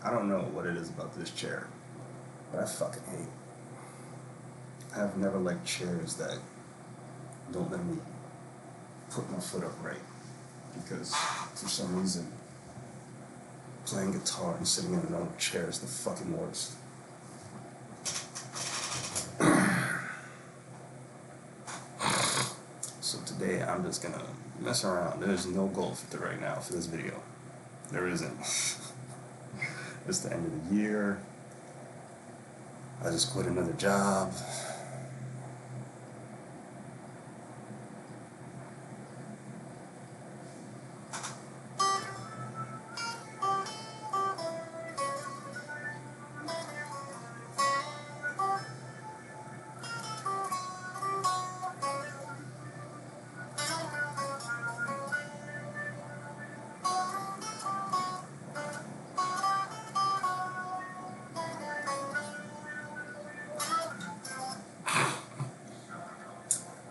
I don't know what it is about this chair, but I fucking hate. I've never liked chairs that don't let me put my foot upright because for some reason playing guitar and sitting in a normal chair is the fucking worst. So today I'm just gonna mess around. There's no goal for right now for this video. There isn't. It's the end of the year. I just quit another job.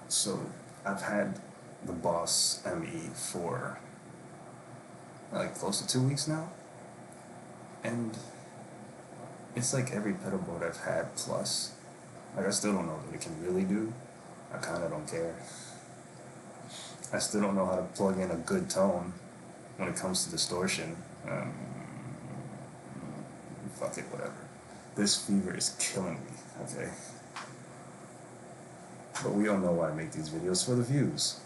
So I've had the Boss ME for like close to 2 weeks now, and it's like every pedal board I've had plus. Like I still don't know what it can really do. I kind of don't care. I still don't know how to plug in a good tone when it comes to distortion. Fuck it, whatever. This fever is killing me, okay? But we all know why I make these videos, for the views.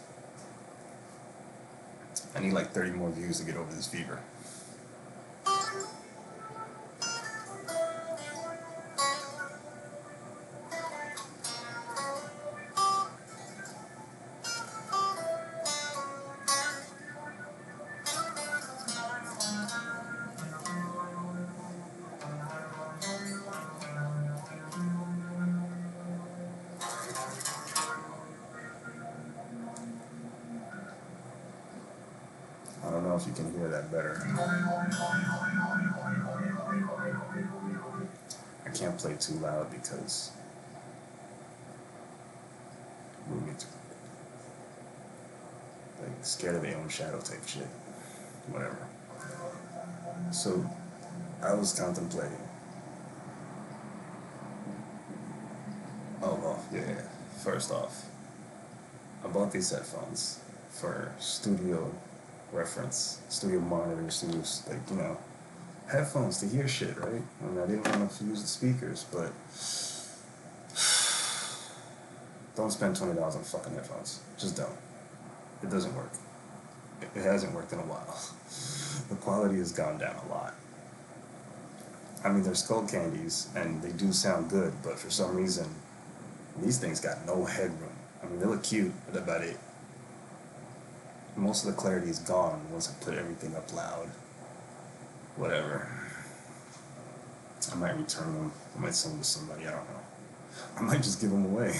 I need like 30 more views to get over this fever. I don't know if you can hear that better. I can't play too loud because roommates like scared of their own shadow type shit. Whatever. So I was contemplating. Oh well, yeah. First off, I bought these headphones for studio reference, studio monitors, studios, like, you know, headphones to hear shit, right? I mean, I didn't want to use the speakers, but don't spend $20 on fucking headphones. Just don't. It doesn't work. It hasn't worked in a while. The quality has gone down a lot. I mean, they're skull candies, and they do sound good, but for some reason, these things got no headroom. I mean, they look cute, but that's about it. Most of the clarity is gone once I put everything up loud. Whatever. I might return them. I might send them to somebody, I don't know. I might just give them away.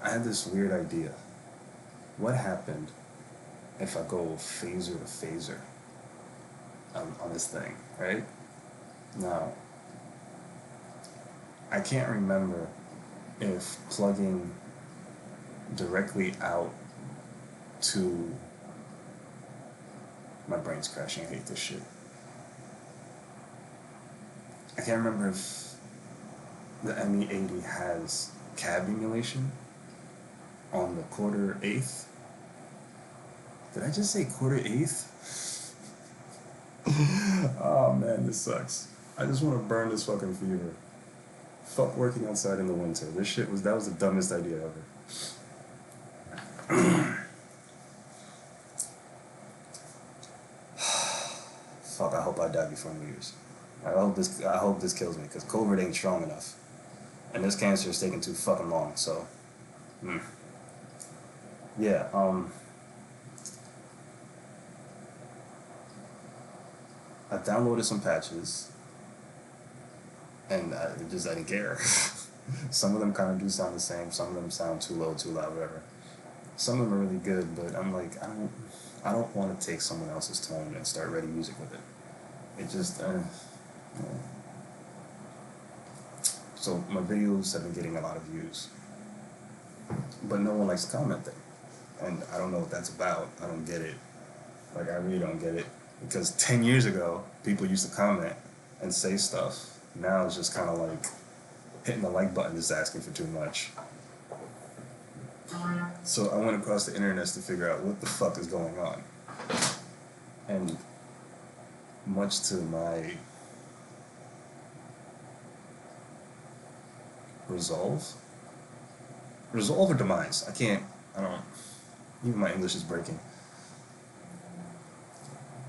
I had this weird idea. What happened if I go phaser to phaser on this thing, right? Now, I can't remember if plugging directly out to... My brain's crashing, I hate this shit. I can't remember if the ME80 has cab emulation on the 1/4/8. Did I just say 1/4/8? Oh man, this sucks. I just want to burn this fucking fever. Fuck working outside in the winter. That was the dumbest idea ever. Fuck, I hope I die before New Year's. I hope this kills me, because COVID ain't strong enough. And this cancer is taking too fucking long, so... Yeah, I downloaded some patches, and I didn't care. Some of them kind of do sound the same, some of them sound too low, too loud, whatever. Some of them are really good, but I'm like, I don't want to take someone else's tone and start writing music with it. It just, So my videos have been getting a lot of views, but no one likes commenting, and I don't know what that's about. I don't get it. Like, I really don't get it. Because 10 years ago, people used to comment and say stuff. Now it's just kind of like hitting the like button is asking for too much. So I went across the internet to figure out what the fuck is going on. And much to my resolve, resolve or demise, I don't, even my English is breaking.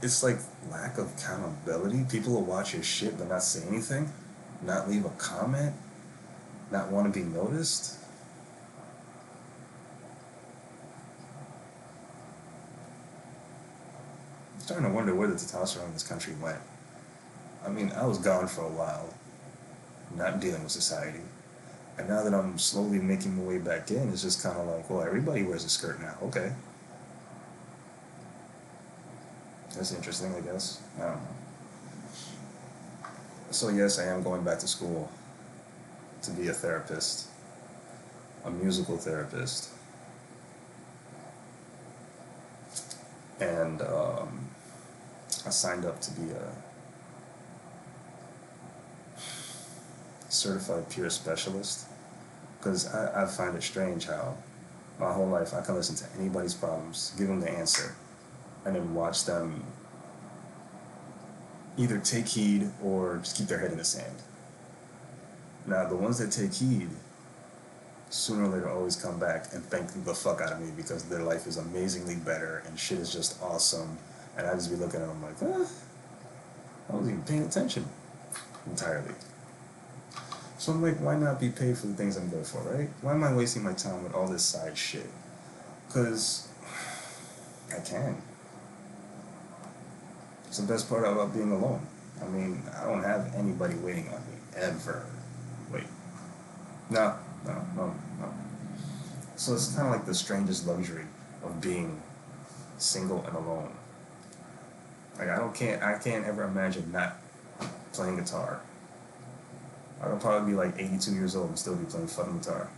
It's like lack of accountability. People will watch your shit but not say anything, not leave a comment, not want to be noticed. I'm starting to wonder where the testosterone in this country went. I mean, I was gone for a while, not dealing with society. And now that I'm slowly making my way back in, it's just kind of like, well, everybody wears a skirt now. Okay. That's interesting, I guess. I don't know. So, yes, I am going back to school to be a therapist, a musical therapist. And I signed up to be a certified peer specialist because I find it strange how my whole life I can listen to anybody's problems, give them the answer, and then watch them either take heed or just keep their head in the sand. Now, the ones that take heed, sooner or later always come back and thank the fuck out of me because their life is amazingly better and shit is just awesome. And I just be looking at them like, I wasn't even paying attention entirely. So I'm like, why not be paid for the things I'm good for, right? Why am I wasting my time with all this side shit? Because I can. It's the best part about being alone. I mean, I don't have anybody waiting on me, ever. Wait. No. So it's kind of like the strangest luxury of being single and alone. Like, I can't ever imagine not playing guitar. I could probably be like 82 years old and still be playing fucking guitar.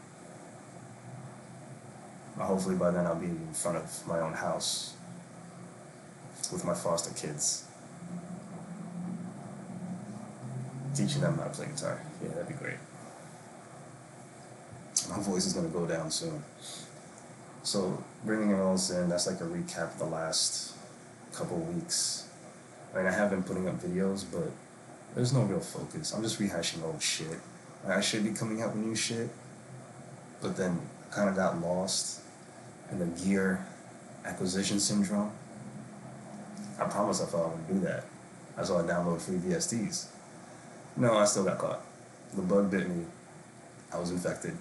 Hopefully by then I'll be in front of my own house with my foster kids, teaching them how to play guitar. Yeah, that'd be great. My voice is gonna go down soon. So bringing it all in, that's like a recap of the last couple weeks. I mean, I have been putting up videos, but there's no real focus. I'm just rehashing old shit. I should be coming out with new shit, but then I kind of got lost in the gear acquisition syndrome. I promised I thought I would do that. That's why I downloaded free VSTs. No, I still got caught. The bug bit me. I was infected,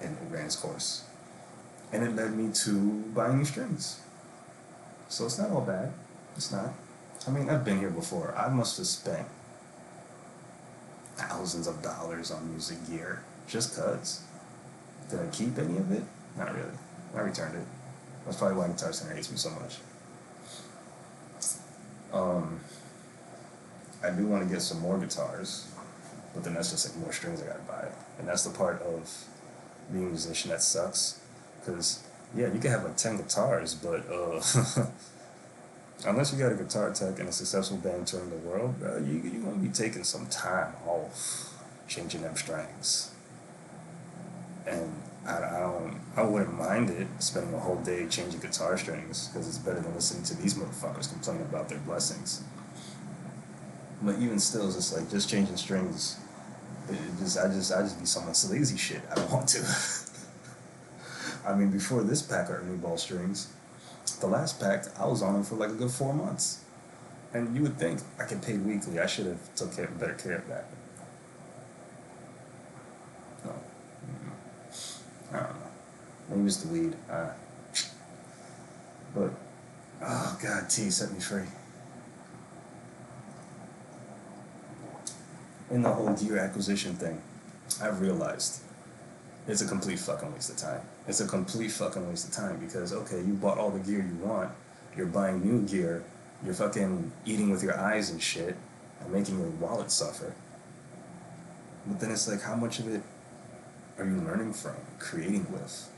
and it ran its course. And it led me to buying new strings. So it's not all bad. It's not. I mean, I've been here before. I must have spent thousands of dollars on music gear just cuz. Did I keep any of it? Not really. I returned it. That's probably why Guitar Center hates me so much. I do want to get some more guitars, but then that's just like more strings I gotta buy. And that's the part of being a musician that sucks. Because, yeah, you can have like 10 guitars, but unless you got a guitar tech and a successful band touring the world, you're going to be taking some time off changing them strings. And I wouldn't mind it, spending a whole day changing guitar strings, because it's better than listening to these motherfuckers complain about their blessings. But even still, it's just like, just changing strings, I just be some lazy shit. I don't want to. I mean, before this pack of Ernie Ball strings, the last pack, I was on them for like a good 4 months. And you would think I get paid weekly. I should have took better care of that. No. I don't know. Maybe it's the weed. But, oh God, tea set me free. In the whole gear acquisition thing, I've realized it's a complete fucking waste of time. It's a complete fucking waste of time because, okay, you bought all the gear you want, you're buying new gear, you're fucking eating with your eyes and shit, and making your wallet suffer. But then it's like, how much of it are you learning from, creating with,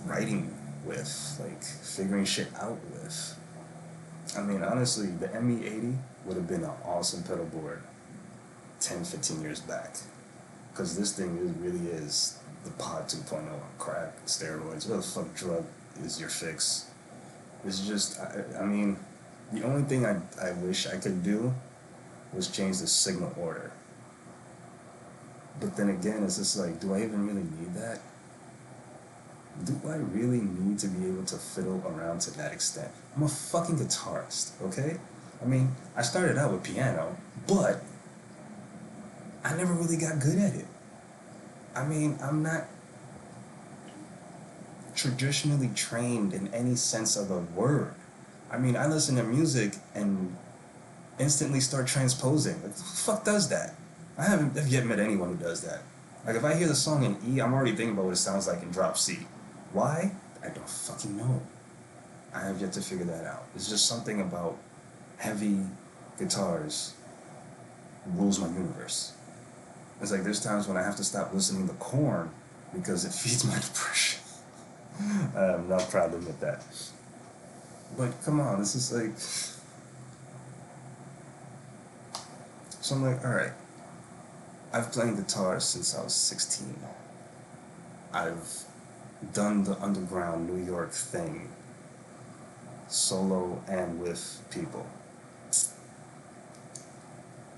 writing with, like figuring shit out with. I mean, honestly, the ME80 would have been an awesome pedal board 10, 15 years back. Because this thing really is the pod 2.0 on crack, steroids, what the fuck drug is your fix? It's just, I mean, the only thing I wish I could do was change the signal order. But then again, it's just like, do I even really need that? Do I really need to be able to fiddle around to that extent? I'm a fucking guitarist, okay? I mean, I started out with piano, but I never really got good at it. I mean, I'm not traditionally trained in any sense of the word. I mean, I listen to music and instantly start transposing. Like, who the fuck does that? I haven't yet met anyone who does that. Like, if I hear the song in E, I'm already thinking about what it sounds like in drop C. Why? I don't fucking know. I have yet to figure that out. It's just something about heavy guitars rules my universe. It's like there's times when I have to stop listening to Korn because it feeds my depression. I'm not proud to admit that. But come on, this is like... So I'm like, alright. I've played guitar since I was 16. I've done the underground New York thing, solo and with people.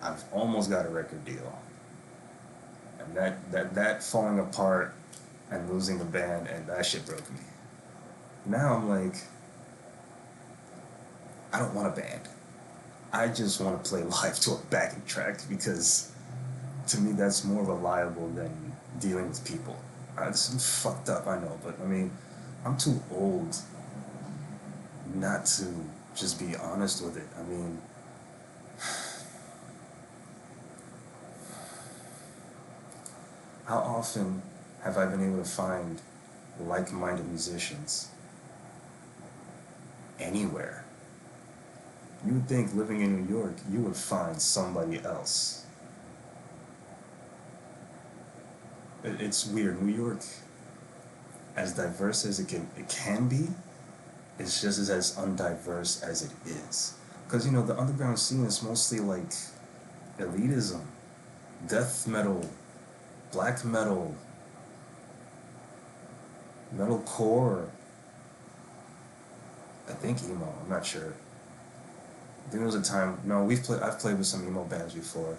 I've almost got a record deal. And that falling apart and losing the band, and that shit broke me. Now I'm like, I don't want a band. I just want to play live to a backing track because to me that's more reliable than dealing with people. This is fucked up, I know, but I mean, I'm too old not to just be honest with it. I mean, how often have I been able to find like-minded musicians anywhere? You would think living in New York, you would find somebody else. It's weird. New York, as diverse as it can be, it's just as undiverse as it is. Because, you know, the underground scene is mostly like elitism, death metal, black metal, metalcore, I think emo, I'm not sure. I think there was a time, no, I've played with some emo bands before.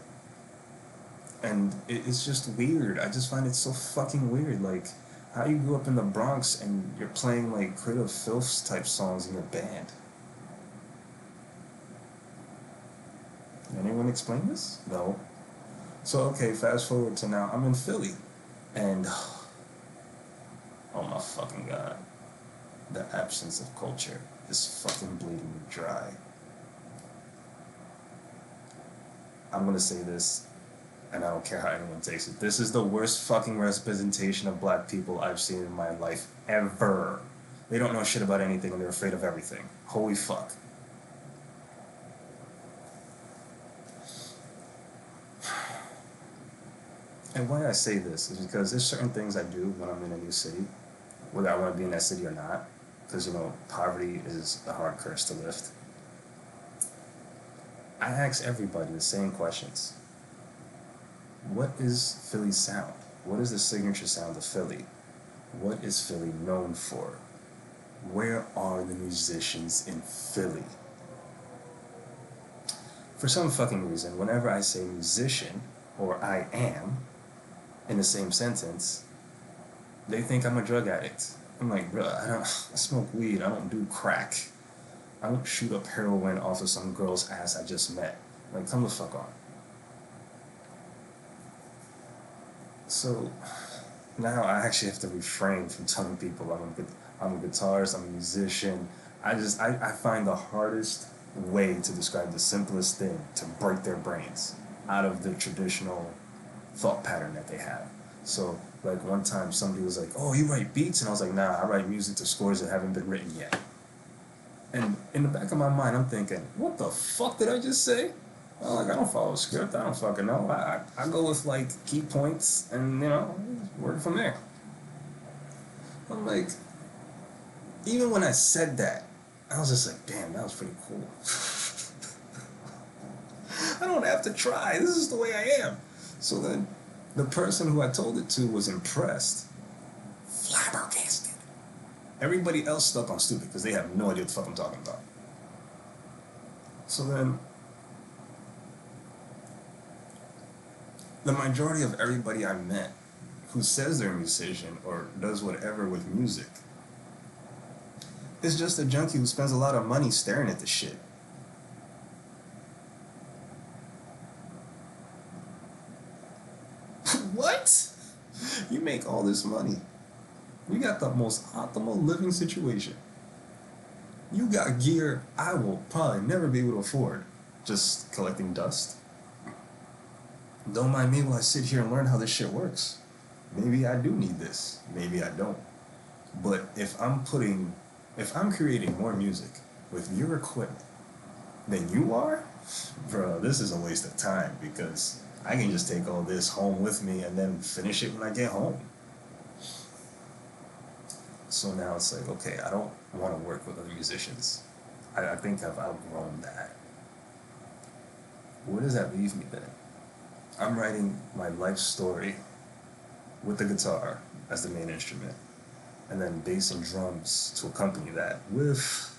And it's just weird. I just find it so fucking weird. Like, how you grew up in the Bronx and you're playing like Cradle of Filth type songs in your band. Anyone explain this? No. So, okay, fast forward to now. I'm in Philly. And, oh my fucking God. The absence of culture is fucking bleeding me dry. I'm gonna say this, and I don't care how anyone takes it. This is the worst fucking representation of black people I've seen in my life ever. They don't know shit about anything and they're afraid of everything. Holy fuck. And why I say this is because there's certain things I do when I'm in a new city, whether I want to be in that city or not, because, you know, poverty is a hard curse to lift. I ask everybody the same questions. What is Philly's sound? What is the signature sound of Philly? What is Philly known for? Where are the musicians in Philly? For some fucking reason, whenever I say musician, or I am, in the same sentence, they think I'm a drug addict. I'm like, bruh, I smoke weed, I don't do crack. I don't shoot up heroin off of some girl's ass I just met. Like, come the fuck on. So, now I actually have to refrain from telling people I'm a guitarist, I'm a musician. I find the hardest way to describe the simplest thing to break their brains out of the traditional thought pattern that they have. So, like, one time somebody was like, oh, you write beats? And I was like, nah, I write music to scores that haven't been written yet. And in the back of my mind, I'm thinking, what the fuck did I just say? Well, like, I don't follow a script, I don't fucking know. I go with, like, key points and, you know, work from there. I'm like, even when I said that, I was just like, damn, that was pretty cool. I don't have to try. This is the way I am. So then the person who I told it to was impressed, flabbergasted. Everybody else thought I'm stupid because they have no idea what the fuck I'm talking about. So then the majority of everybody I met who says they're a musician or does whatever with music is just a junkie who spends a lot of money staring at the shit. What? You make all this money. You got the most optimal living situation. You got gear I will probably never be able to afford. Just collecting dust. Don't mind me while I sit here and learn how this shit works. Maybe I do need this. Maybe I don't. But if I'm creating more music with your equipment than you are, bro, this is a waste of time because I can just take all this home with me and then finish it when I get home. So now it's like, okay, I don't want to work with other musicians. I think I've outgrown that. Where does that leave me then? I'm writing my life story with the guitar as the main instrument, and then bass and drums to accompany that with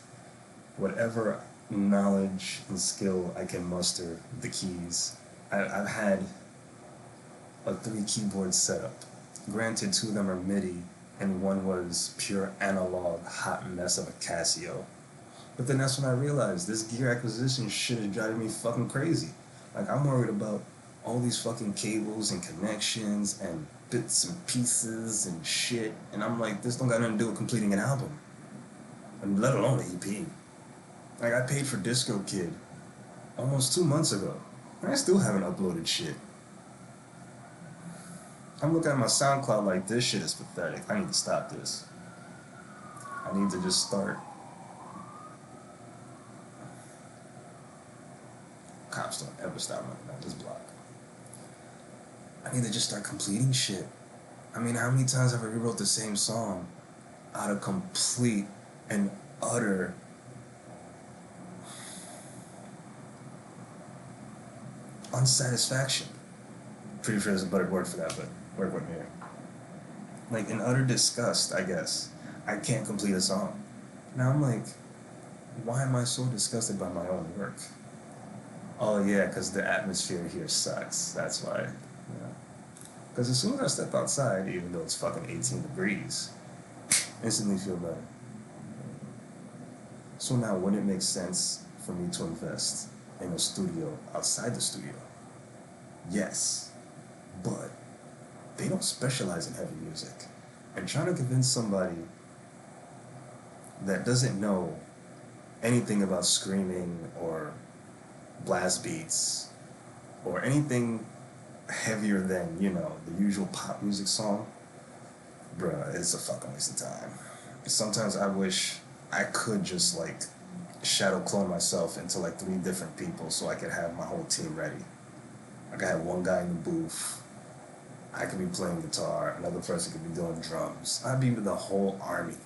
whatever knowledge and skill I can muster, the keys. I've had a 3-keyboard setup. Granted, 2 of them are MIDI, and one was pure analog hot mess of a Casio. But then that's when I realized this gear acquisition shit is driving me fucking crazy. Like, I'm worried about all these fucking cables and connections and bits and pieces and shit, and I'm like, this don't got nothing to do with completing an album, and let alone an EP. Like, I paid for DistroKid almost 2 months ago, and I still haven't uploaded shit. I'm looking at my SoundCloud like, this shit is pathetic. I need to stop this. I need to just start. Cops don't ever stop running down this block. I need to just start completing shit. I mean, how many times have I rewrote the same song out of complete and utter unsatisfaction? Pretty sure there's a better word for that, but work with me here. Like, in utter disgust, I guess. I can't complete a song. Now I'm like, why am I so disgusted by my own work? Oh yeah, because the atmosphere here sucks. That's why. Yeah. Because as soon as I step outside, even though it's fucking 18 degrees, instantly feel better. So now, wouldn't it make sense for me to invest in a studio outside the studio? Yes, but they don't specialize in heavy music. And trying to convince somebody that doesn't know anything about screaming or blast beats or anything heavier than, you know, the usual pop music song, bruh, it's a fucking waste of time. Sometimes I wish I could just, like, shadow clone myself into, like, 3 different people so I could have my whole team ready. I could have one guy in the booth, I could be playing guitar, another person could be doing drums. I'd be with the whole army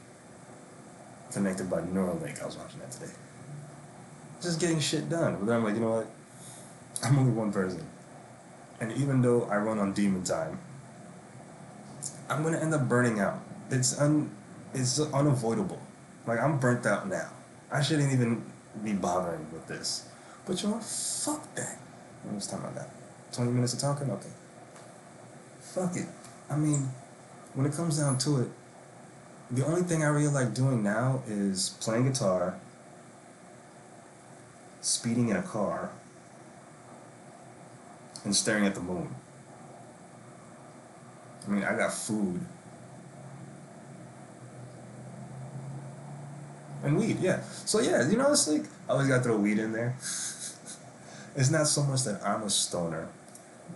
connected by Neuralink. I was watching that today. Just getting shit done. But then I'm like, you know what? I'm only one person. And even though I run on demon time, I'm gonna end up burning out. It's unavoidable. Like, I'm burnt out now. I shouldn't even be bothering with this. But you know what? Fuck that. How much time I got? 20 minutes of talking? Okay. Fuck it. I mean, when it comes down to it, the only thing I really like doing now is playing guitar, speeding in a car, and staring at the moon. I mean, I got food. And weed, yeah. So yeah, you know, it's like, I always gotta throw weed in there. It's not so much that I'm a stoner.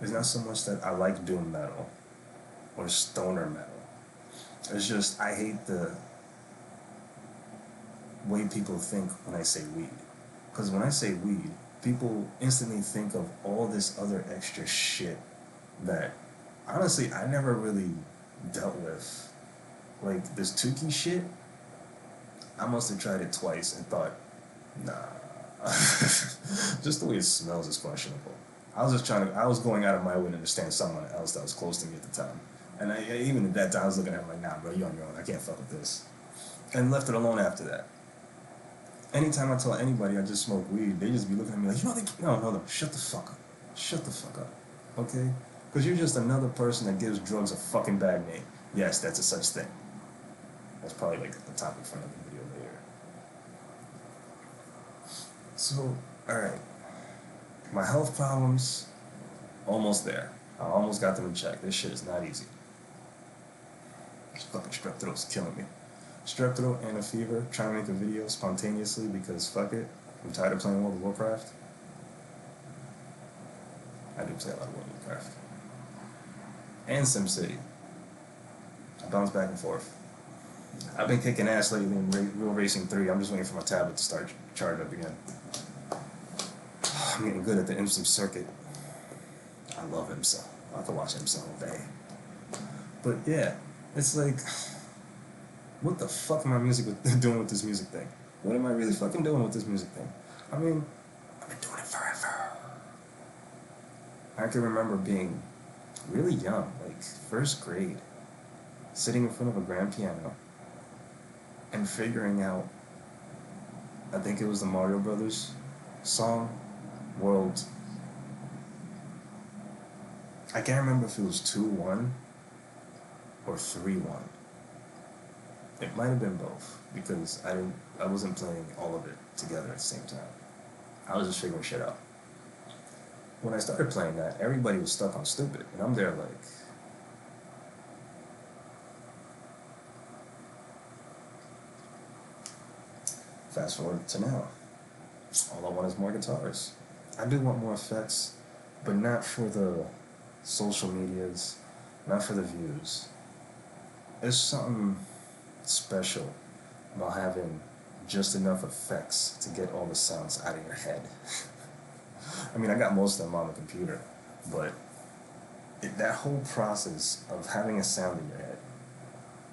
It's not so much that I like doom metal or stoner metal. It's just, I hate the way people think when I say weed. Because when I say weed, people instantly think of all this other extra shit that, honestly, I never really dealt with. Like, this Tukey shit, I must have tried it twice and thought, nah. Just the way it smells is questionable. I was going out of my way to understand someone else that was close to me at the time. And even at that time, I was looking at him like, nah, bro, you on your own. I can't fuck with this. And left it alone after that. Anytime I tell anybody I just smoke weed, they just be looking at me like, no, shut the fuck up. Shut the fuck up. Okay? Because you're just another person that gives drugs a fucking bad name. Yes, that's a such thing. That's probably like the topic for another video later. So, alright. My health problems, almost there. I almost got them in check. This shit is not easy. This fucking strep throat's killing me. Strep throat and a fever, trying to make a video spontaneously because fuck it. I'm tired of playing World of Warcraft. I do play a lot of World of Warcraft. And SimCity. I bounce back and forth. I've been kicking ass lately in Real Racing 3. I'm just waiting for my tablet to start charge up again. I'm getting good at the IMSA circuit. I love IMSA. I can watch IMSA all day. But yeah, it's like, what the fuck am I doing with this music thing? What am I really fucking doing with this music thing? I mean, I've been doing it forever. I can remember being really young, like first grade, sitting in front of a grand piano and figuring out, I think it was the Mario Brothers song, World. I can't remember if it was 2-1 or 3-1. It might have been both, because I wasn't playing all of it together at the same time. I was just figuring shit out. When I started playing that, everybody was stuck on stupid, and I'm there like, fast forward to now. All I want is more guitars. I do want more effects, but not for the social medias, not for the views. There's something special about having just enough effects to get all the sounds out of your head. I mean, I got most of them on the computer, but that whole process of having a sound in your head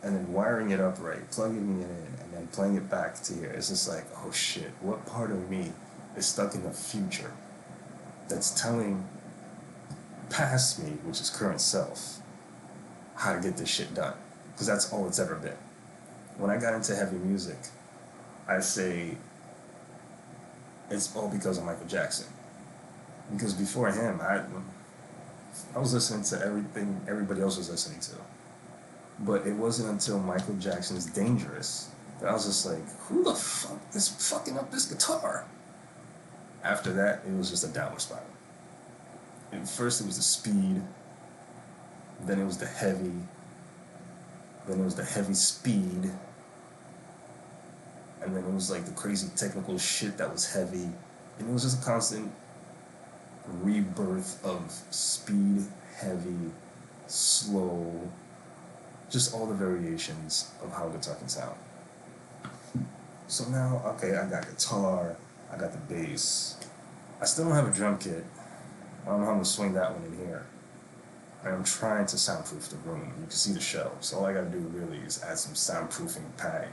and then wiring it up right, plugging it in, and then playing it back to here, it's just like, oh shit, what part of me is stuck in the future that's telling past me, which is current self, how to get this shit done? Because that's all it's ever been. When I got into heavy music, I say it's all because of Michael Jackson. Because before him, I was listening to everything everybody else was listening to. But it wasn't until Michael Jackson's Dangerous that I was just like, who the fuck is fucking up this guitar? After that, it was just a downward spiral. And first it was the speed, then it was the heavy, then it was the heavy speed, and then it was like the crazy technical shit that was heavy, and it was just a constant rebirth of speed, heavy, slow, just all the variations of how guitar can sound. So now, okay, I got guitar, I got the bass. I still don't have a drum kit. I don't know how I'm gonna swing that one in here. I'm trying to soundproof the room. You can see the show. So all I gotta do really is add some soundproofing padding.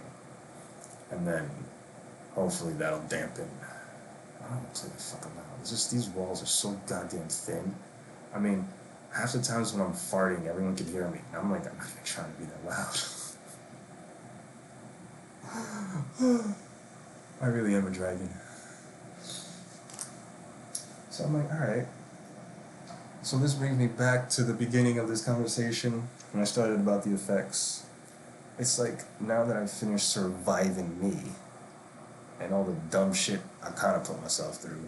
And then hopefully that'll dampen. I don't want to play the fucking loud. It's just these walls are so goddamn thin. I mean, half the times when I'm farting, everyone can hear me. And I'm like, I'm not even trying to be that loud. I really am a dragon. So I'm like, alright. So this brings me back to the beginning of this conversation when I started about the effects. It's like, now that I've finished surviving me and all the dumb shit I kind of put myself through,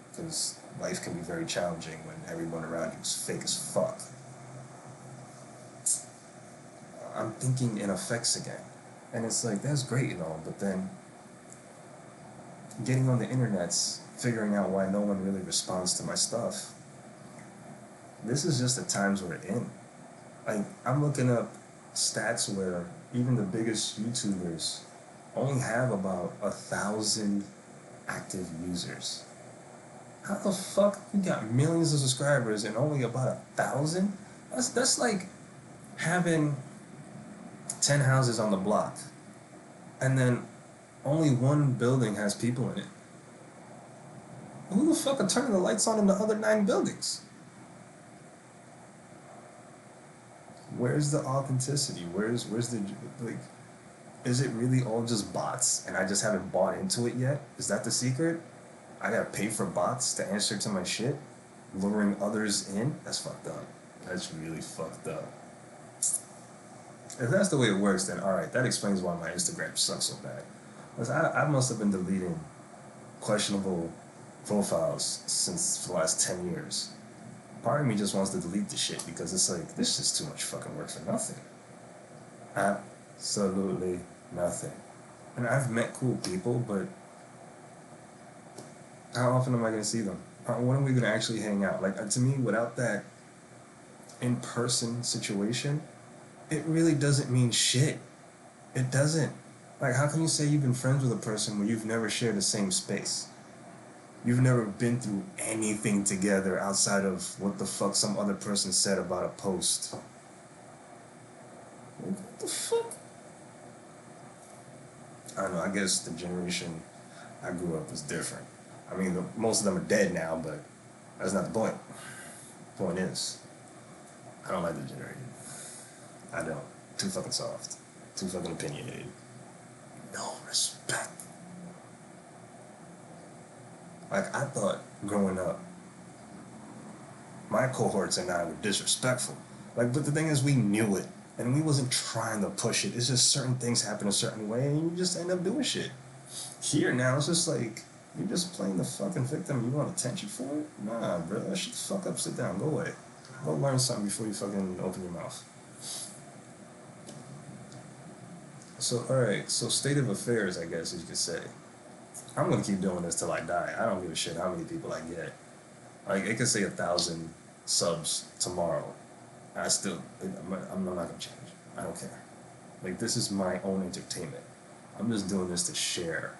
because life can be very challenging when everyone around you is fake as fuck. I'm thinking in effects again. And it's like, that's great and all, but then getting on the internets, figuring out why no one really responds to my stuff. This is just the times we're in. Like, I'm looking up stats where even the biggest YouTubers only have about 1,000 active users. How the fuck you got millions of subscribers and only about 1,000? That's like having 10 houses on the block and then only one building has people in it. Who the fuck are turning the lights on in the other 9 buildings? Where's the authenticity? Where's the like? Is it really all just bots and I just haven't bought into it yet? Is that the secret? I gotta pay for bots to answer to my shit, luring others in? That's fucked up. That's really fucked up. If that's the way it works, then alright, that explains why my Instagram sucks so bad. Because I must have been deleting questionable profiles since for the last 10 years. Part of me just wants to delete the shit because it's like, this is too much fucking work for nothing. Absolutely nothing. And I've met cool people, but how often am I going to see them? When are we going to actually hang out? Like, to me, without that in-person situation, it really doesn't mean shit. It doesn't. Like, how can you say you've been friends with a person when you've never shared the same space? You've never been through anything together outside of what the fuck some other person said about a post. What the fuck? I don't know, I guess the generation I grew up was different. I mean, most of them are dead now, but that's not the point. The point is, I don't like the generation. I don't. Too fucking soft. Too fucking opinionated. No respect. Like, I thought growing up, my cohorts and I were disrespectful. Like, but the thing is, we knew it. And we wasn't trying to push it. It's just certain things happen a certain way, and you just end up doing shit. Here now, it's just like, you're just playing the fucking victim. You want attention for it? Nah, bro. Shut the fuck up. Sit down. Go away. Go learn something before you fucking open your mouth. So, alright. So, state of affairs, I guess, as you could say. I'm gonna keep doing this till I die. I don't give a shit how many people I get. Like, it could say 1,000 subs tomorrow. I'm not gonna change. I don't care. Like, this is my own entertainment. I'm just doing this to share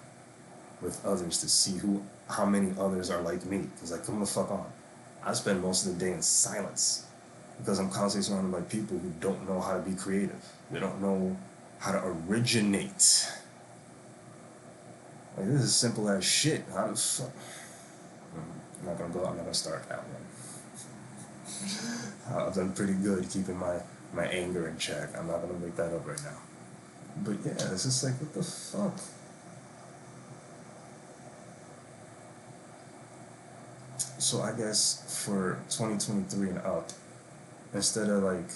with others to see how many others are like me. Cause like, come the fuck on. I spend most of the day in silence because I'm constantly surrounded by people who don't know how to be creative. They don't know how to originate. Like, this is simple as shit. How the fuck? I'm not gonna start that one. I've done pretty good keeping my anger in check. I'm not gonna make that up right now. But yeah, it's just like, what the fuck? So I guess for 2023 and up, instead of like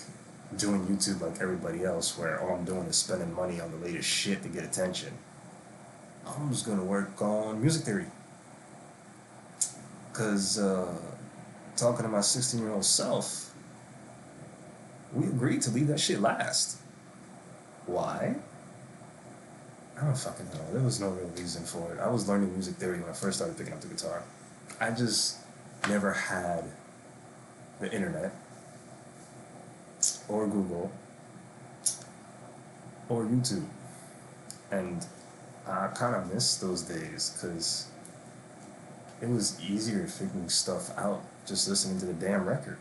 doing YouTube like everybody else, where all I'm doing is spending money on the latest shit to get attention, I'm just gonna work on music theory. Cause talking to my 16-year-old self, we agreed to leave that shit last. Why? I don't fucking know. There was no real reason for it. I was learning music theory when I first started picking up the guitar. I just never had the internet, or Google, or YouTube. And I kind of miss those days because it was easier figuring stuff out just listening to the damn record.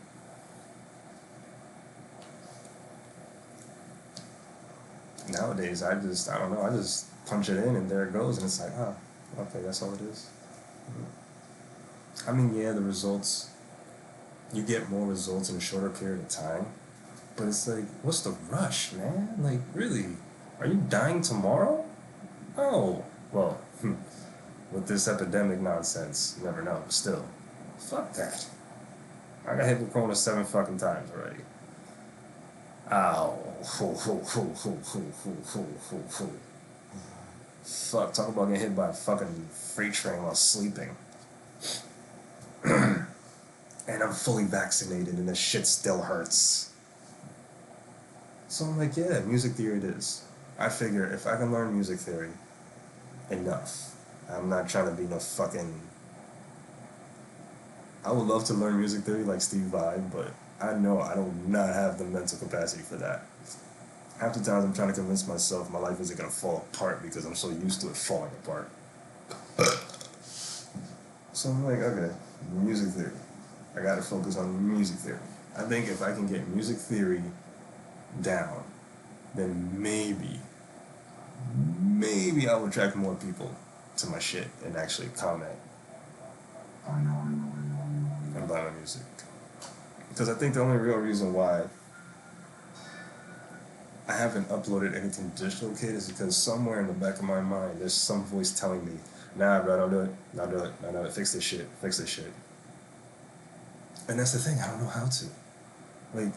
Nowadays, I don't know, I just punch it in and there it goes, and it's like, oh, okay, that's all it is. I mean, yeah, the results, you get more results in a shorter period of time, but it's like, what's the rush, man? Like, really? Are you dying tomorrow? Oh, well, with this epidemic nonsense, you never know, but still, fuck that. I got hit with Corona 7 fucking times already. Ow. Ho, ho, ho, ho, ho, ho, ho, ho, ho. Fuck, talk about getting hit by a fucking freight train while sleeping. And I'm fully vaccinated and the shit still hurts. So I'm like, yeah, music theory it is. I figure if I can learn music theory, enough. I'm not trying to be no fucking... I would love to learn music theory like Steve Vai, but I know I do not have the mental capacity for that. Half the times I'm trying to convince myself my life isn't gonna fall apart because I'm so used to it falling apart. So I'm like, okay, music theory. I gotta focus on music theory. I think if I can get music theory down, then maybe maybe I would attract more people to my shit and actually comment and buy my music. Because I think the only real reason why I haven't uploaded anything digital, kid, is because somewhere in the back of my mind there's some voice telling me, nah, bro, don't do it, don't do it, don't do it, fix this shit, fix this shit. And that's the thing, I don't know how to. Like,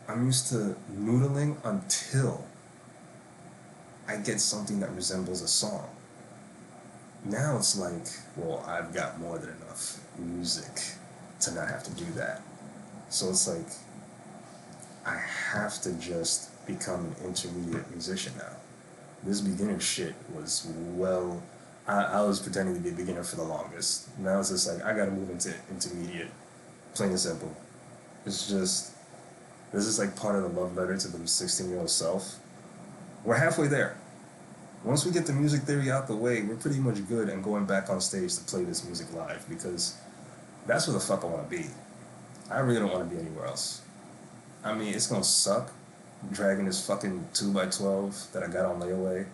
I'm used to noodling until I get something that resembles a song. Now it's like, well, I've got more than enough music to not have to do that. So it's like, I have to just become an intermediate musician now. This beginner shit was I was pretending to be a beginner for the longest. Now it's just like, I gotta move into intermediate, plain and simple. It's just, this is like part of the love letter to the 16-year-old self. We're halfway there. Once we get the music theory out the way, we're pretty much good and going back on stage to play this music live, because that's where the fuck I want to be. I really don't want to be anywhere else. I mean, it's gonna suck dragging this fucking 2x12 that I got on layaway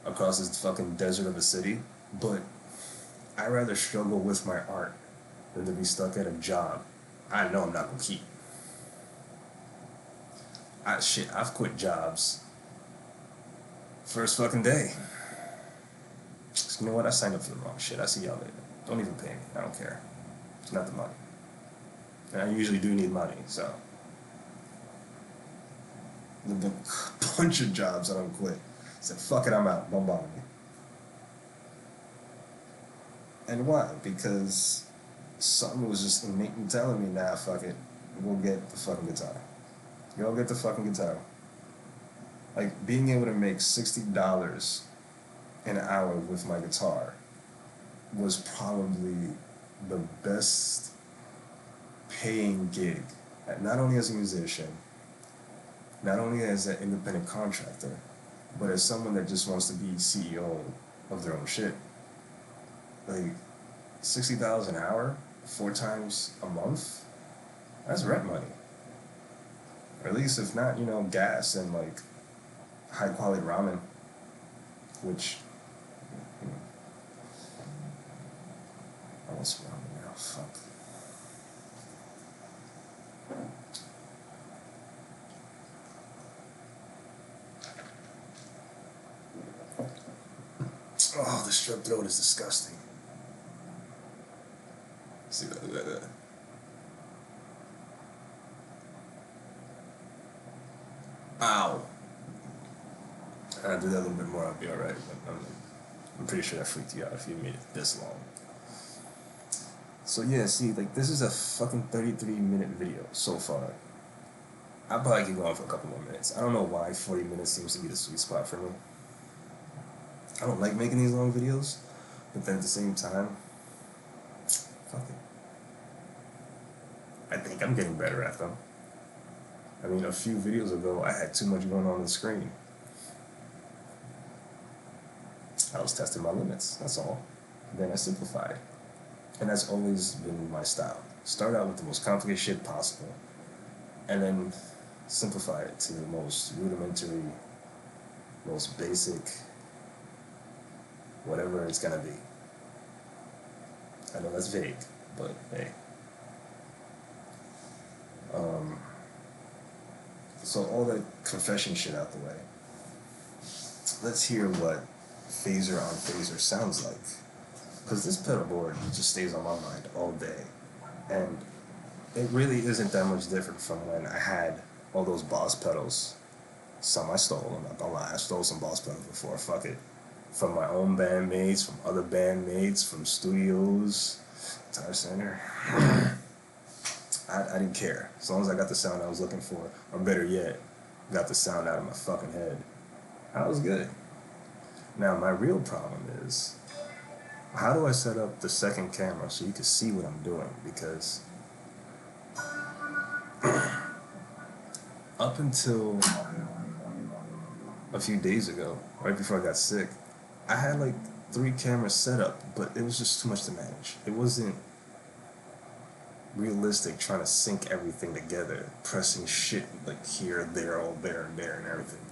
across this fucking desert of a city, but I'd rather struggle with my art than to be stuck at a job I know I'm not gonna keep. I've quit jobs first fucking day. So you know what? I signed up for the wrong shit. I see y'all later. Don't even pay me. I don't care. It's not the money. And I usually do need money, so. There've been a bunch of jobs I don't quit. I said, fuck it, I'm out. Don't bother me. And why? Because something was just innately telling me, nah, fuck it. Go get the fucking guitar. Go get the fucking guitar. Like, being able to make $60 an hour with my guitar was probably the best paying gig, not only as a musician, not only as an independent contractor, but as someone that just wants to be CEO of their own shit. Like, $60 an hour, 4 times a month, that's rent money. Or at least, if not, gas and like high quality ramen, which, I want some ramen now, fuck. Oh, the strep throat is disgusting. See that. Ow. I'll do that a little bit more, I'll be alright. But I'm pretty sure that freaked you out if you made it this long. So yeah, see, like, this is a fucking 33-minute video so far. I'll probably keep going for a couple more minutes. I don't know why 40 minutes seems to be the sweet spot for me. I don't like making these long videos, but then at the same time, fuck it. I think I'm getting better at them. I mean, a few videos ago, I had too much going on the screen. I was testing my limits, that's all. Then I simplified. And that's always been my style. Start out with the most complicated shit possible, and then simplify it to the most rudimentary, most basic, whatever it's gonna be. I know that's vague, but hey. So all that confession shit out the way, let's hear what phaser on phaser sounds like. Because this pedal board just stays on my mind all day. And it really isn't that much different from when I had all those Boss pedals. Some I stole, I'm not gonna lie, I stole some Boss pedals before, fuck it. From my own bandmates, from other bandmates, from studios, Guitar Center. I didn't care. As long as I got the sound I was looking for, or better yet, got the sound out of my fucking head, I was good. Now, my real problem is, how do I set up the second camera so you can see what I'm doing? Because up until a few days ago, right before I got sick, I had like 3 cameras set up, but it was just too much to manage. It wasn't realistic trying to sync everything together, pressing shit like here, there, all there, and there, and everything.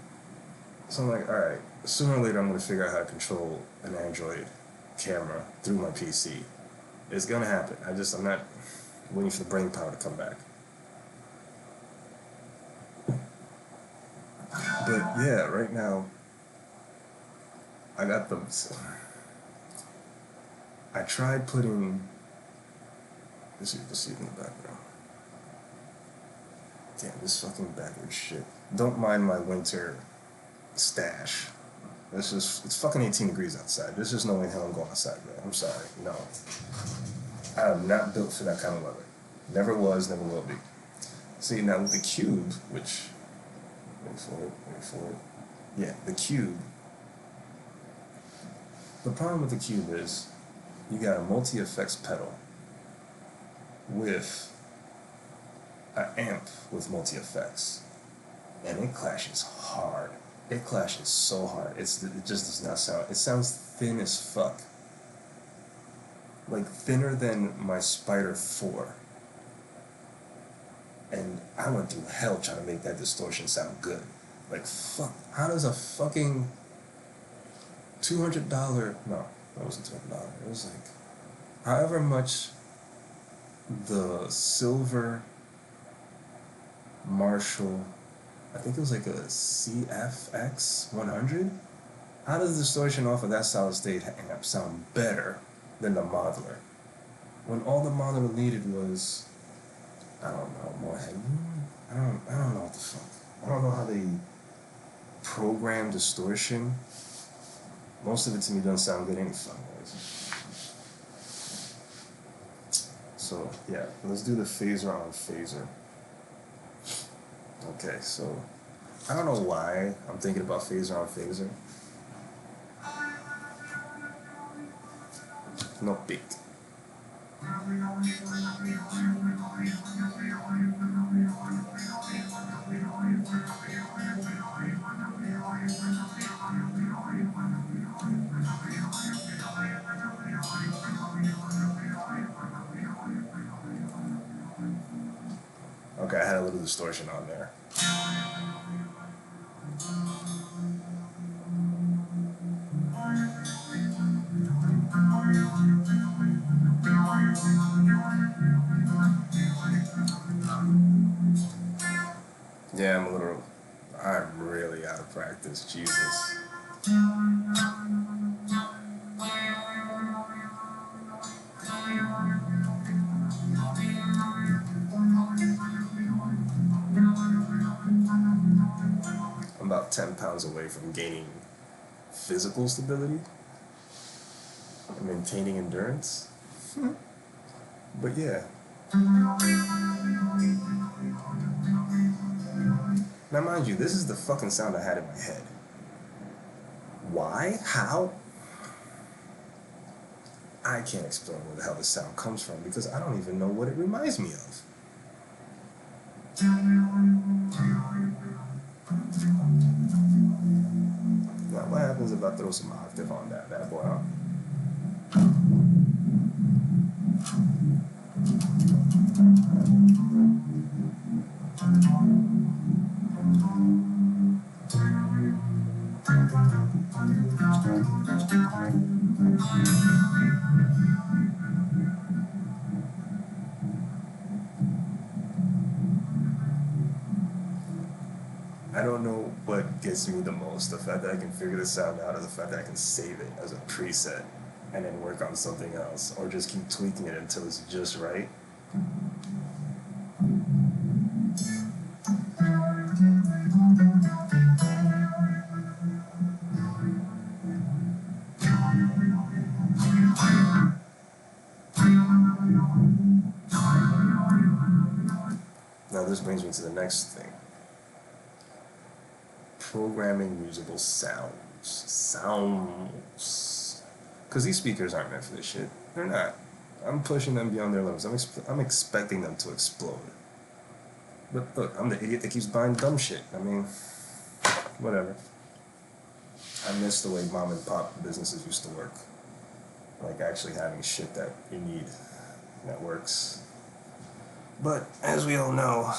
So I'm like, alright, sooner or later I'm gonna figure out how to control an Android camera through my PC. It's gonna happen. I'm not waiting for the brain power to come back. But yeah, right now, I got them. I tried putting. Let's see if you can see it in the background. Damn, this fucking backward shit. Don't mind my winter stash. It's fucking 18 degrees outside. There's just no way in hell I'm going outside, man. I'm sorry. No. I am not built for that kind of weather. Never was, never will be. See, now with the cube, which. Wait for it. Yeah, the cube. The problem with the cube is you got a multi-effects pedal with an amp with multi-effects. And it clashes hard. It clashes so hard. It just does not sound. It sounds thin as fuck. Like thinner than my Spider 4. And I went through hell trying to make that distortion sound good. Like fuck. How does a fucking $200? No, that wasn't $200. It was like however much the silver Marshall, I think it was like a CFX 100. How does the distortion off of that solid state amp sound better than the modeler? When all the modeler needed was, I don't know, more headroom? I don't know what the fuck. I don't know how they program distortion. Most of it to me doesn't sound good any fucking ways. So yeah, let's do the phaser on phaser. Okay, so I don't know why I'm thinking about phaser on phaser. No big. Okay, I had a little distortion on there. Yeah, I'm really out of practice, Jesus. I'm about 10 pounds away from gaining physical stability and maintaining endurance. But yeah. Now mind you, this is the fucking sound I had in my head. Why? How? I can't explain where the hell this sound comes from because I don't even know what it reminds me of. Now what happens if I throw some octave on that bad boy, huh? I don't know what gets me the most, the fact that I can figure the sound out or the fact that I can save it as a preset and then work on something else or just keep tweaking it until it's just right. Now this brings me to the next thing. Programming usable sounds. Because these speakers aren't meant for this shit. They're not. I'm pushing them beyond their limits. I'm expecting them to explode. But look, I'm the idiot that keeps buying dumb shit. I mean, whatever. I miss the way mom and pop businesses used to work. Like actually having shit that you need that works. But as we all know,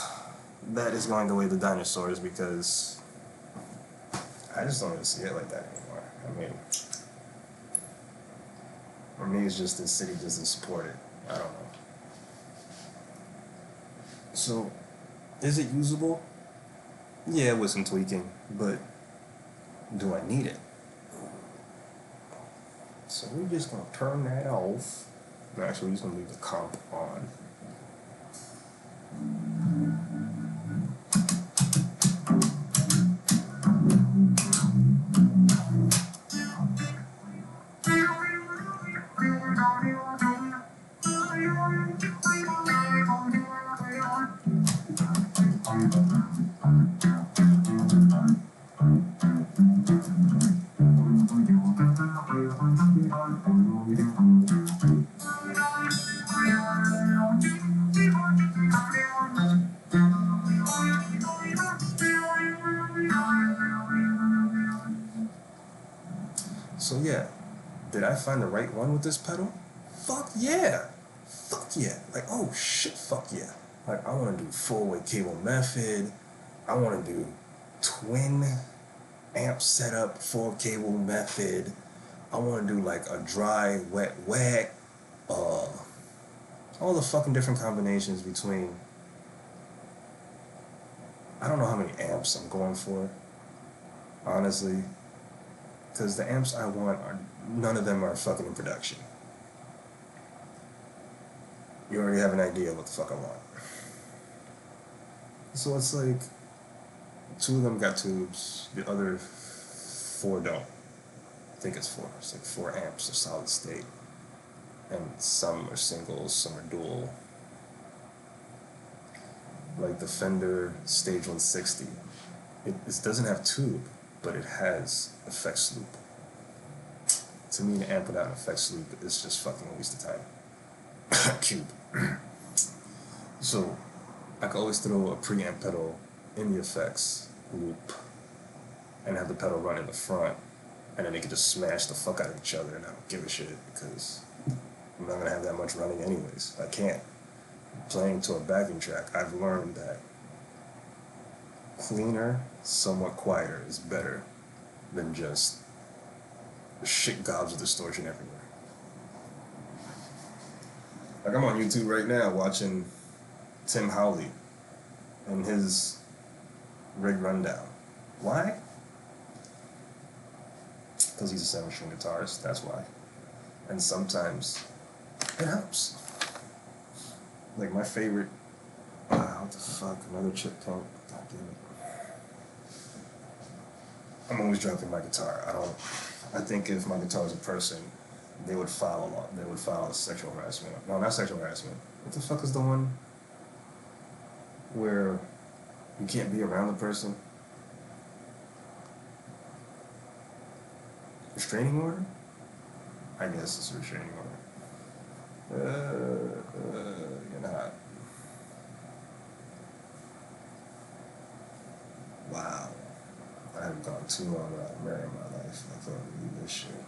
that is going the way of the dinosaurs because I just don't even see it like that anymore. I mean, for me, it's just the city doesn't support it. I don't know. So, is it usable? Yeah, with some tweaking, but do I need it? So we're just gonna turn that off. Actually, we're just gonna leave the comp on. So yeah, did I find the right one with this pedal? Fuck yeah! Fuck yeah! Like, oh shit, fuck yeah! Like, I wanna do four-way cable method. I wanna do twin amp setup, four cable method. I wanna do like a dry, wet, wet. All the fucking different combinations between. I don't know how many amps I'm going for, honestly. Because the amps I want are, none of them are fucking in production. You already have an idea what the fuck I want. So it's like, two of them got tubes, the other four don't. I think it's four. It's like 4 amps of solid state. And some are singles, some are dual. Like the Fender Stage 160. It doesn't have tube, but it has effects loop. To me, an amp without an effects loop is just fucking a waste of time. Cube. So, I could always throw a preamp pedal in the effects loop and have the pedal run in the front, and then they could just smash the fuck out of each other, and I don't give a shit because I'm not gonna have that much running anyways. I can't. Playing to a backing track, I've learned that cleaner, somewhat quieter is better than just shit gobs of distortion everywhere. Like, I'm on YouTube right now watching Tim Howley and his rig rundown. Why? Because he's a 7-string guitarist, that's why. And sometimes it helps. Like my favorite, what the fuck, another chip tank, god damn it. I'm always dropping my guitar. I think if my guitar was a person, they would file a lot. They would file sexual harassment. No, not sexual harassment. What the fuck is the one where you can't be around the person? Restraining order? I guess it's a restraining order. You're not. Wow. I haven't gone too long without a mirror in my life. I can't believe this shit.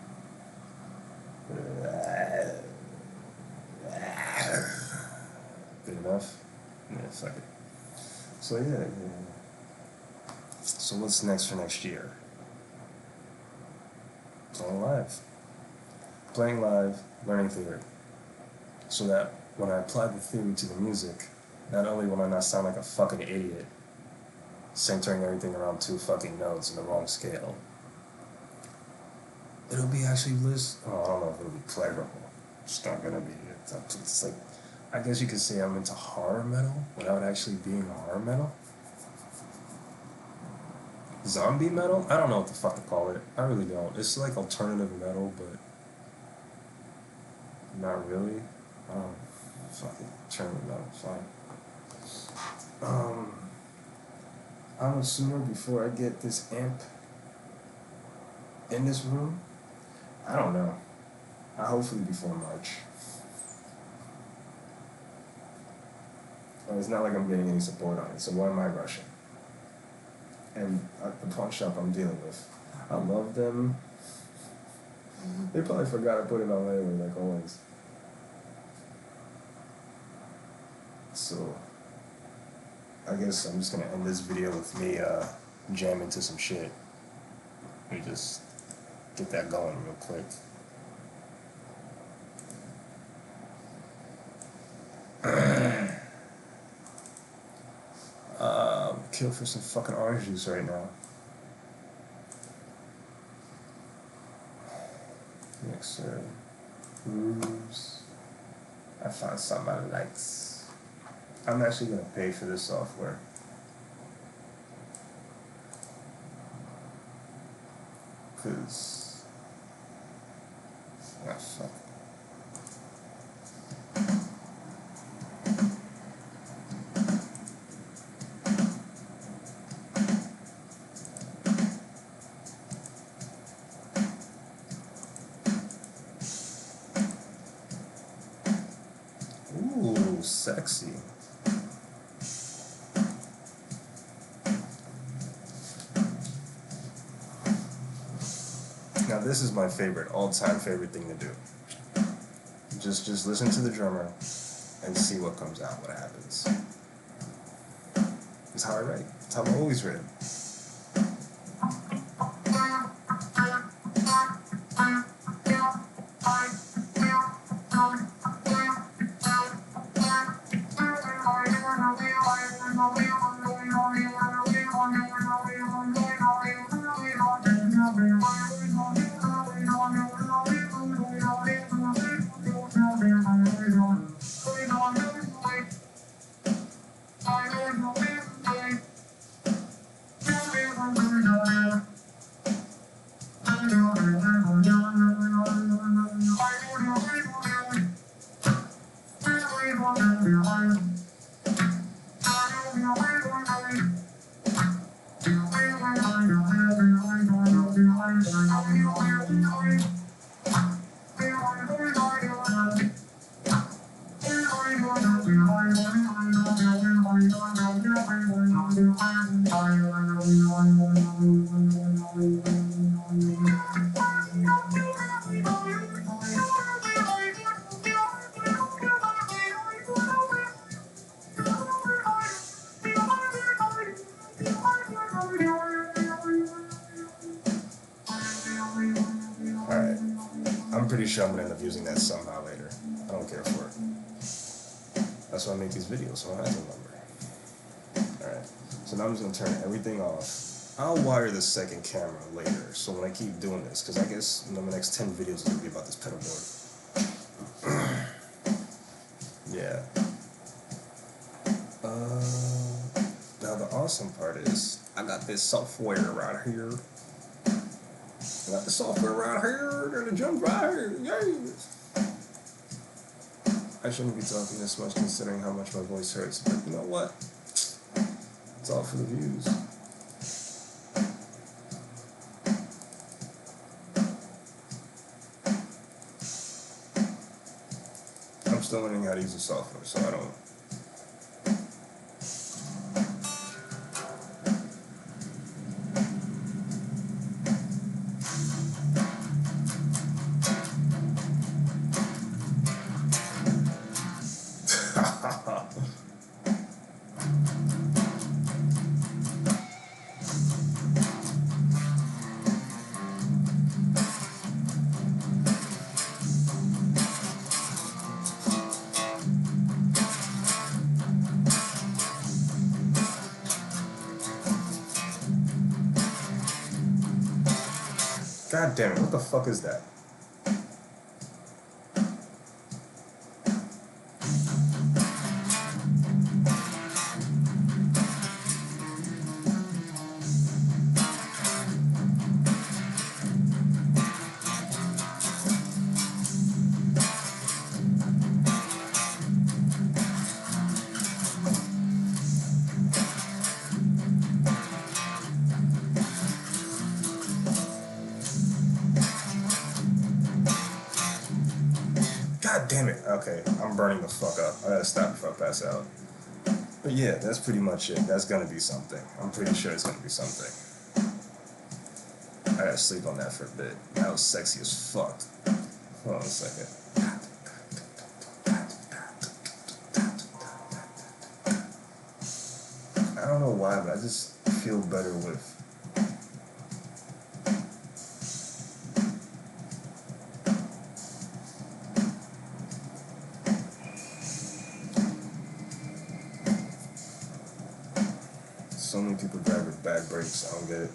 Good enough? Yeah, fuck it. So yeah. So what's next for next year? Playing live. Playing live, learning theory. So that when I apply the theory to the music, not only will I not sound like a fucking idiot, centering everything around 2 fucking notes in the wrong scale, it'll be actually I don't know if it'll be pleasurable. It's not gonna be. It's like, I guess you could say I'm into horror metal without actually being horror metal. Zombie metal? I don't know what the fuck to call it. I really don't. It's like alternative metal, but not really. Fuck it. Alternative metal, fine. I'm assuming before I get this amp in this room, I don't know. Hopefully before March. It's not like I'm getting any support on it, so why am I rushing? And the pawn shop I'm dealing with, I love them. They probably forgot to put it on layaway, like always. So, I guess I'm just gonna end this video with me jamming to some shit. Let me just get that going real quick. Kill for some fucking orange juice right now. Mixer. Grooves. I found something I like. I'm actually gonna pay for this software. Cause fuck. Ooh, sexy. Now this is my favorite, all-time favorite thing to do. Just listen to the drummer and see what comes out, what happens. It's how I write. It's how I've always written. Alright. I'm pretty sure I'm gonna end up using that somehow later. I don't care for it. That's why I make these videos, so I have to remember. Alright. So now I'm just gonna turn everything off. I'll wire the second camera later, so when I keep doing this, because I guess the next 10 videos is gonna be about this pedal board. Yeah. Now the awesome part is, I got this software right here. I got the software right here, and the jump right here, yes! I shouldn't be talking this much considering how much my voice hurts, but you know what? It's all for the views. I'm still learning how to use the software, so I don't... God damn it, what the fuck is that? God damn it. Okay, I'm burning the fuck up. I gotta stop before I pass out. But yeah, that's pretty much it. That's gonna be something. I'm pretty sure it's gonna be something. I gotta sleep on that for a bit. That was sexy as fuck. Hold on a second. I don't know why, but I just feel better with So many people drive with bad brakes. I don't get it.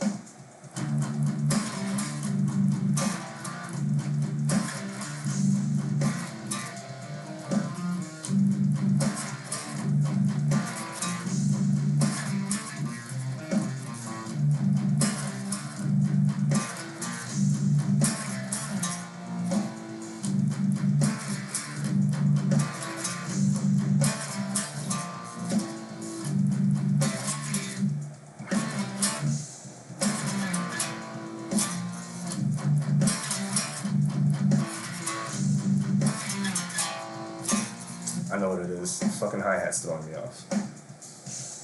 I know what it is. Fucking hi-hat's throwing me off.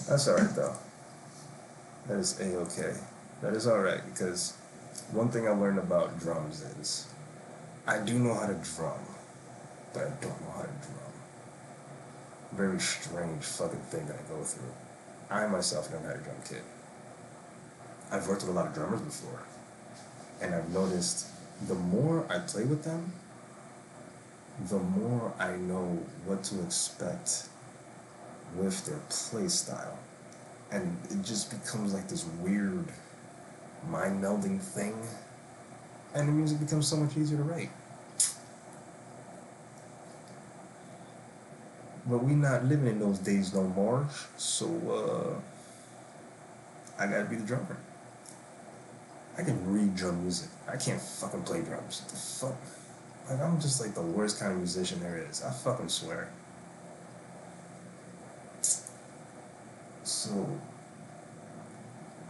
That's alright though. That is A-okay. That is alright, because one thing I learned about drums is I do know how to drum, but I don't know how to drum. Very strange fucking thing that I go through. I myself never had a drum kit. I've worked with a lot of drummers before, and I've noticed the more I play with them, the more I know what to expect with their play style. And it just becomes like this weird mind-melding thing, and the music becomes so much easier to write. But we not living in those days no more, so I gotta be the drummer. I can read drum music. I can't fucking play drums. What the fuck? Like, I'm just like the worst kind of musician there is. I fucking swear. So,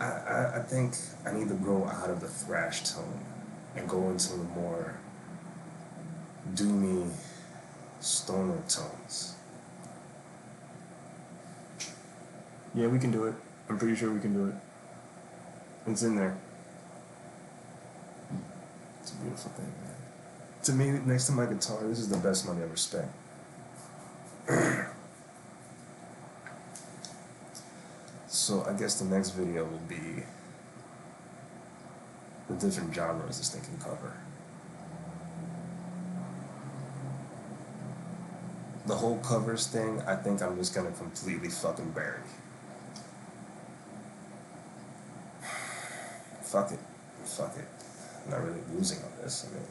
I think I need to grow out of the thrash tone and go into the more doomy stoner tones. Yeah, we can do it. I'm pretty sure we can do it. It's in there. It's a beautiful thing, man. To me, next to my guitar, this is the best money I ever spent. So I guess the next video will be the different genres this thing can cover. The whole covers thing, I think I'm just gonna completely fucking bury. Fuck it. Fuck it. I'm not really losing on this. I mean,